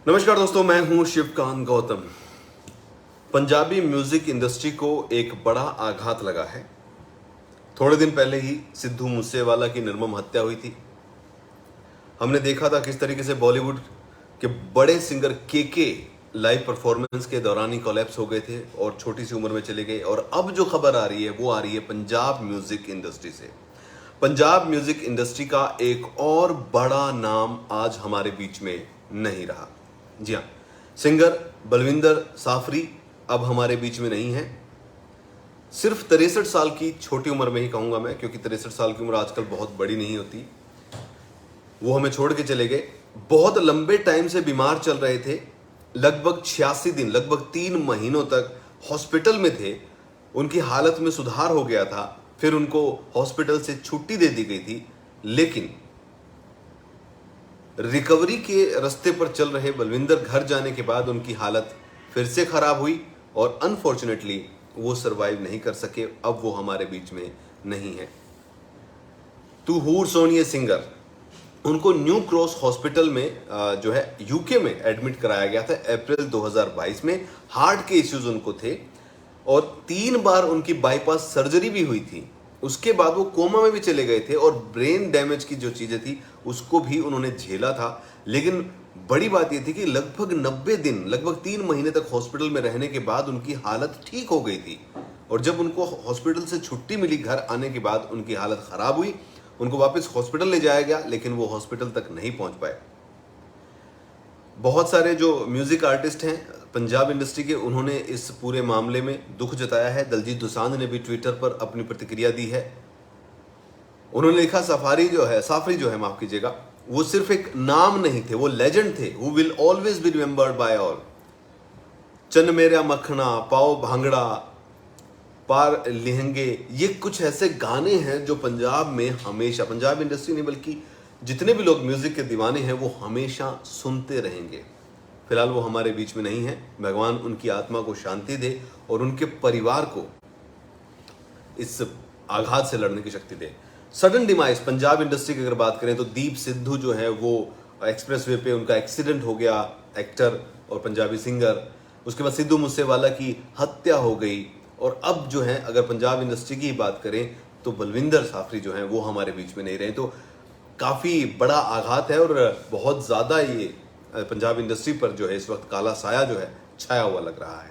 नमस्कार दोस्तों, मैं हूं शिवकांत गौतम। पंजाबी म्यूजिक इंडस्ट्री को एक बड़ा आघात लगा है। थोड़े दिन पहले ही सिद्धू मूसेवाला की निर्मम हत्या हुई थी। हमने देखा था किस तरीके से बॉलीवुड के बड़े सिंगर के लाइव परफॉर्मेंस के दौरान ही कोलैप्स हो गए थे और छोटी सी उम्र में चले गए। और अब जो खबर आ रही है वो आ रही है पंजाब म्यूजिक इंडस्ट्री से। पंजाब म्यूजिक इंडस्ट्री का एक और बड़ा नाम आज हमारे बीच में नहीं रहा। जी हाँ, सिंगर बलविंदर साफरी अब हमारे बीच में नहीं है। सिर्फ 63 साल की छोटी उम्र में ही कहूंगा मैं, क्योंकि 63 साल की उम्र आजकल बहुत बड़ी नहीं होती। वो हमें छोड़ के चले गए। बहुत लंबे टाइम से बीमार चल रहे थे, लगभग 86 दिन, लगभग 3 महीनों तक हॉस्पिटल में थे। उनकी हालत में सुधार हो गया था, फिर उनको हॉस्पिटल से छुट्टी दे दी गई थी। लेकिन रिकवरी के रास्ते पर चल रहे बलविंदर घर जाने के बाद उनकी हालत फिर से खराब हुई और अनफॉर्चुनेटली वो सरवाइव नहीं कर सके। अब वो हमारे बीच में नहीं है। तू हूर सोनिए सिंगर, उनको न्यू क्रॉस हॉस्पिटल में जो है यूके में एडमिट कराया गया था अप्रैल 2022 में। हार्ट के इश्यूज उनको थे और 3 बार उनकी बाईपास सर्जरी भी हुई थी। उसके बाद वो कोमा में भी चले गए थे और ब्रेन डैमेज की जो चीजें थी उसको भी उन्होंने झेला था। लेकिन बड़ी बात यह थी कि लगभग 90 दिन, लगभग 3 महीने तक हॉस्पिटल में रहने के बाद उनकी हालत ठीक हो गई थी। और जब उनको हॉस्पिटल से छुट्टी मिली घर आने के बाद उनकी हालत खराब हुई। उनको वापस हॉस्पिटल ले जाया गया, लेकिन वो हॉस्पिटल तक नहीं पहुंच पाए। बहुत सारे जो म्यूजिक आर्टिस्ट हैं पंजाब इंडस्ट्री के, उन्होंने इस पूरे मामले में दुख जताया है। दलजीत दोसांझ ने भी ट्विटर पर अपनी प्रतिक्रिया दी है। उन्होंने लिखा, साफरी जो है माफ कीजिएगा, वो सिर्फ एक नाम नहीं थे, वो लेजेंड थे। Who will always be remembered by all. चन मेरा मखना, पाओ भांगड़ा, पार लहंगे, ये कुछ ऐसे गाने हैं जो पंजाब में हमेशा, पंजाब इंडस्ट्री नहीं बल्कि जितने भी लोग म्यूजिक के दीवाने हैं वो हमेशा सुनते रहेंगे। फिलहाल वो हमारे बीच में नहीं है। भगवान उनकी आत्मा को शांति दे और उनके परिवार को इस आघात से लड़ने की शक्ति दे। सडन डिमाइस पंजाब इंडस्ट्री की अगर बात करें तो दीप सिद्धू जो है वो एक्सप्रेसवे पे उनका एक्सीडेंट हो गया, एक्टर और पंजाबी सिंगर। उसके बाद सिद्धू मूसेवाला की हत्या हो गई। और अब जो है अगर पंजाब इंडस्ट्री की बात करें तो बलविंदर साफरी जो है वो हमारे बीच में नहीं रहे। तो काफी बड़ा आघात है और बहुत ज्यादा ये पंजाब इंडस्ट्री पर जो है इस वक्त काला साया जो है छाया हुआ लग रहा है।